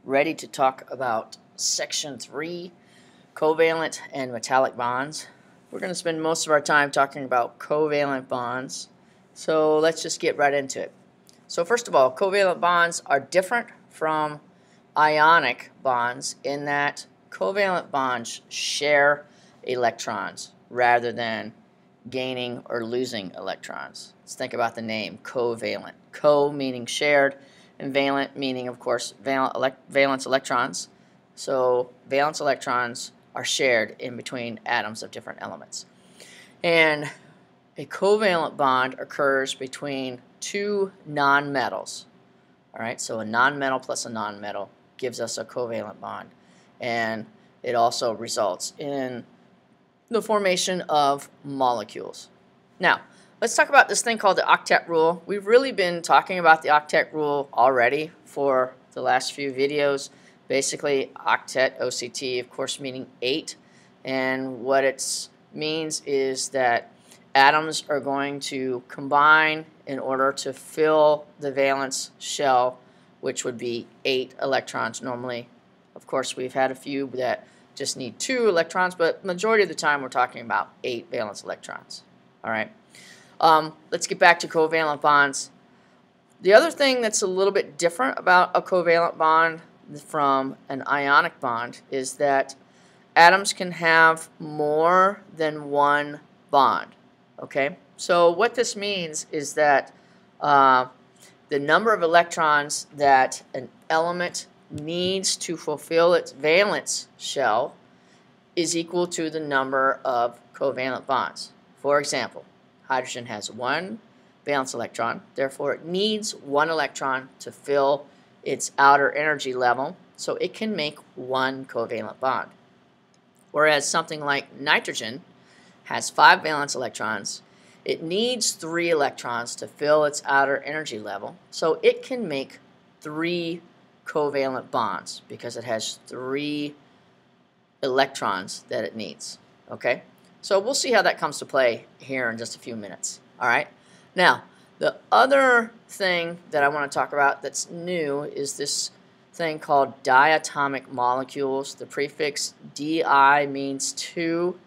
ready to talk about Section 3, covalent and metallic bonds. We're going to spend most of our time talking about covalent bonds, so let's just get right into it. So first of all, covalent bonds are different from ionic bonds in that covalent bonds share electrons rather than gaining or losing electrons. Let's think about the name covalent. Co meaning shared, and valent meaning, of course, valence electrons. So valence electrons are shared in between atoms of different elements. And a covalent bond occurs between two nonmetals. All right, so a nonmetal plus a nonmetal gives us a covalent bond. And it also results in the formation of molecules. Now, let's talk about this thing called the octet rule. We've really been talking about the octet rule already for the last few videos. Basically, octet, OCT, of course, meaning 8. And what it means is that atoms are going to combine in order to fill the valence shell, which would be 8 electrons normally. Of course, we've had a few that just need 2 electrons, but majority of the time we're talking about 8 valence electrons. All right. Let's get back to covalent bonds. The other thing that's a little bit different about a covalent bond from an ionic bond is that atoms can have more than one bond. Okay, so what this means is that the number of electrons that an element needs to fulfill its valence shell is equal to the number of covalent bonds. For example, hydrogen has 1 valence electron, therefore it needs 1 electron to fill its outer energy level, so it can make 1 covalent bond. Whereas something like nitrogen has 5 valence electrons, it needs 3 electrons to fill its outer energy level, so it can make 3 covalent bonds because it has 3 electrons that it needs. Okay, so we'll see how that comes to play here in just a few minutes. All right, now the other thing that I want to talk about that's new is this thing called diatomic molecules. The prefix Di means 2.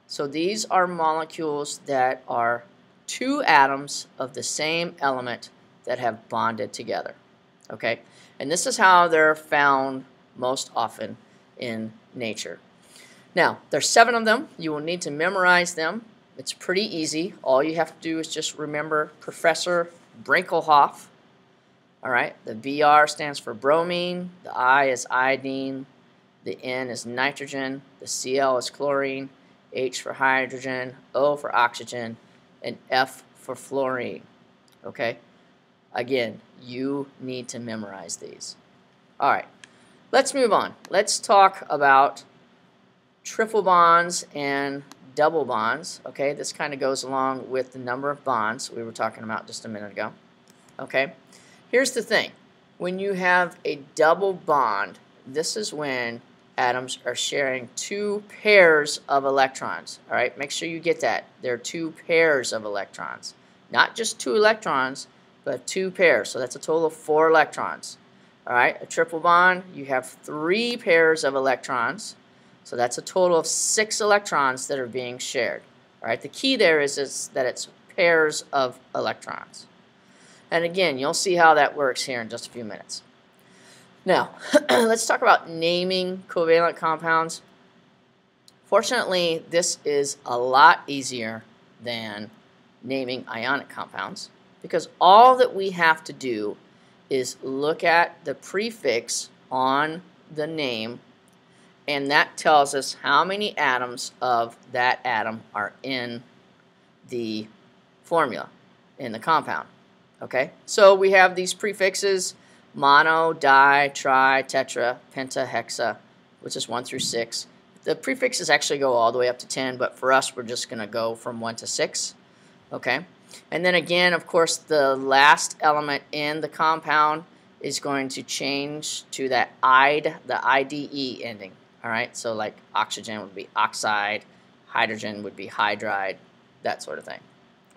So these are molecules that are 2 atoms of the same element that have bonded together. Okay, and this is how they're found most often in nature. Now, there's 7 of them. You will need to memorize them. It's pretty easy. All you have to do is just remember Professor Brinkelhoff. All right, the Br stands for bromine, the I is iodine, the N is nitrogen, the Cl is chlorine, H for hydrogen, O for oxygen, and F for fluorine. Okay? Again, you need to memorize these. All right, let's move on. Let's talk about triple bonds and double bonds. Okay, this kind of goes along with the number of bonds we were talking about just a minute ago. Okay, here's the thing. When you have a double bond, this is when atoms are sharing 2 pairs of electrons. All right, make sure you get that. There are 2 pairs of electrons. Not just 2 electrons, but 2 pairs. So that's a total of 4 electrons. All right, a triple bond, you have 3 pairs of electrons. So that's a total of 6 electrons that are being shared. All right, the key there is that it's pairs of electrons. And again, you'll see how that works here in just a few minutes. Now, let's talk about naming covalent compounds. Fortunately, this is a lot easier than naming ionic compounds because all that we have to do is look at the prefix on the name, and that tells us how many atoms of that atom are in the formula, in the compound. Okay, so we have these prefixes: mono, di, tri, tetra, penta, hexa, which is 1 through 6. The prefixes actually go all the way up to 10, but for us, we're just going to go from 1 to 6. Okay, and then again, of course, the last element in the compound is going to change to that ide, the IDE ending. All right, so like oxygen would be oxide, hydrogen would be hydride, that sort of thing.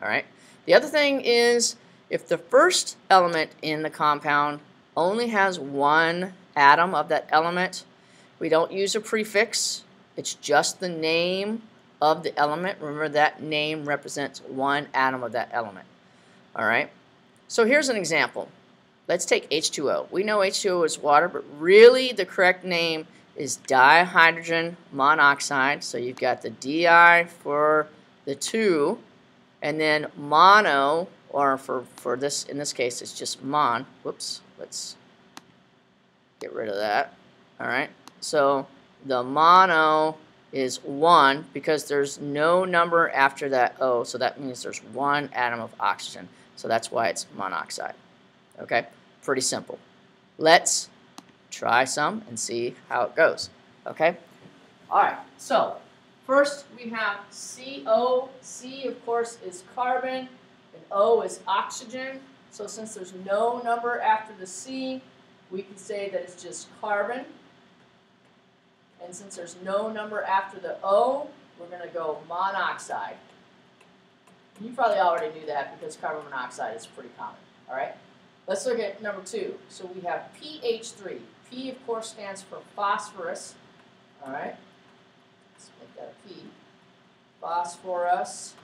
All right. The other thing is if the first element in the compound only has 1 atom of that element. We don't use a prefix. It's just the name of the element. Remember, that name represents one atom of that element. All right? So here's an example. Let's take H2O. We know H2O is water, but really the correct name is dihydrogen monoxide. So you've got the di for the 2, and then mono, or for this, in this case, it's just mon. Whoops, let's get rid of that. All right, so the mono is 1 because there's no number after that O, so that means there's one atom of oxygen. So that's why it's monoxide. Okay, pretty simple. Let's try some and see how it goes. Okay, all right, so first we have CO. C, of course, is carbon, and O is oxygen. So since there's no number after the C, we can say that it's just carbon. And since there's no number after the O, we're going to go monoxide. You probably already knew that because carbon monoxide is pretty common. All right, let's look at number 2. So we have PH3. P, of course, stands for phosphorus. All right, let's make that a P. Phosphorus.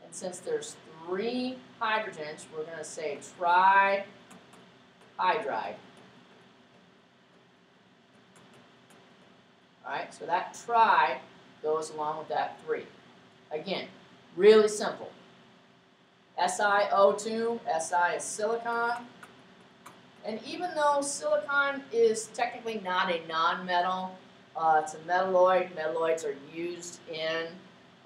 And since there's 3 hydrogens, we're going to say trihydride. All right, so that tri goes along with that 3. Again, really simple. SiO2, Si is silicon. And even though silicon is technically not a nonmetal, it's a metalloid. Metalloids are used in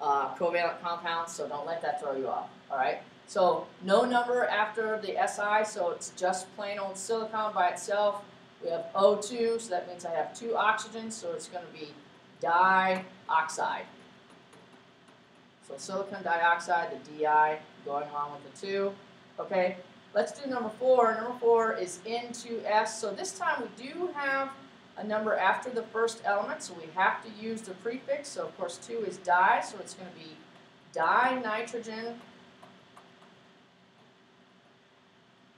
covalent compounds, so don't let that throw you off. All right, so no number after the Si, so it's just plain old silicon by itself. We have O2, so that means I have 2 oxygens, so it's going to be dioxide. So silicon dioxide, the Di going along with the 2. Okay, let's do number 4. Number 4 is N2S. So this time we do have a number after the first element, so we have to use the prefix. So of course 2 is di, so it's going to be dinitrogen.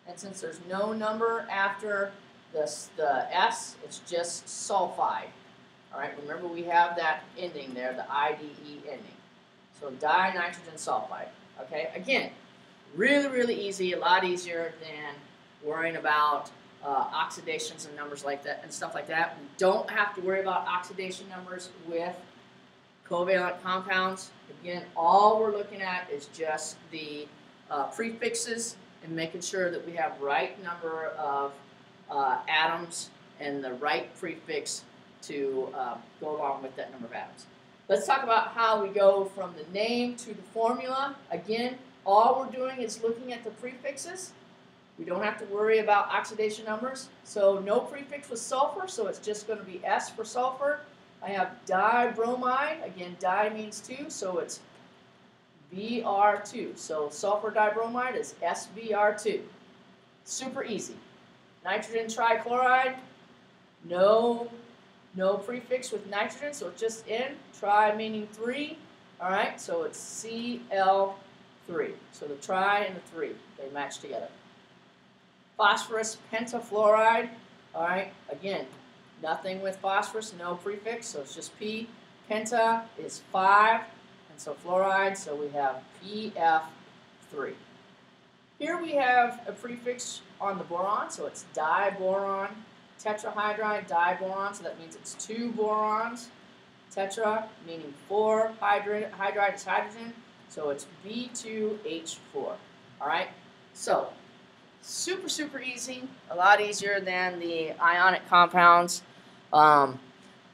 And since there's no number after the S, it's just sulfide. All right, remember we have that ending there, the IDE ending. So dinitrogen sulfide. Okay, again, really, really easy, a lot easier than worrying about oxidations and numbers like that and stuff like that. We don't have to worry about oxidation numbers with covalent compounds. Again, all we're looking at is just the prefixes and making sure that we have right number of atoms and the right prefix to go along with that number of atoms. Let's talk about how we go from the name to the formula. Again, all we're doing is looking at the prefixes. We don't have to worry about oxidation numbers. So no prefix with sulfur, so it's just going to be S for sulfur. I have dibromide. Again, di means 2, so it's Br2. So sulfur dibromide is SBr2. Super easy. Nitrogen trichloride, no prefix with nitrogen, so it's just N. Tri meaning 3. All right, so it's Cl3. So the tri and the 3, they match together. Phosphorus pentafluoride. All right, again, nothing with phosphorus, no prefix, so it's just P. Penta is 5, and so fluoride, so we have PF3. Here we have a prefix on the boron, so it's diboron. Tetrahydride, diboron, so that means it's 2 borons. Tetra, meaning 4. Hydride is hydrogen, so it's B2H4. All right, so super, super easy, a lot easier than the ionic compounds.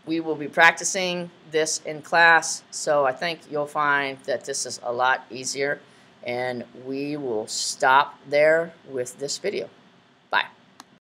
We will be practicing this in class, so I think you'll find that this is a lot easier, and we will stop there with this video.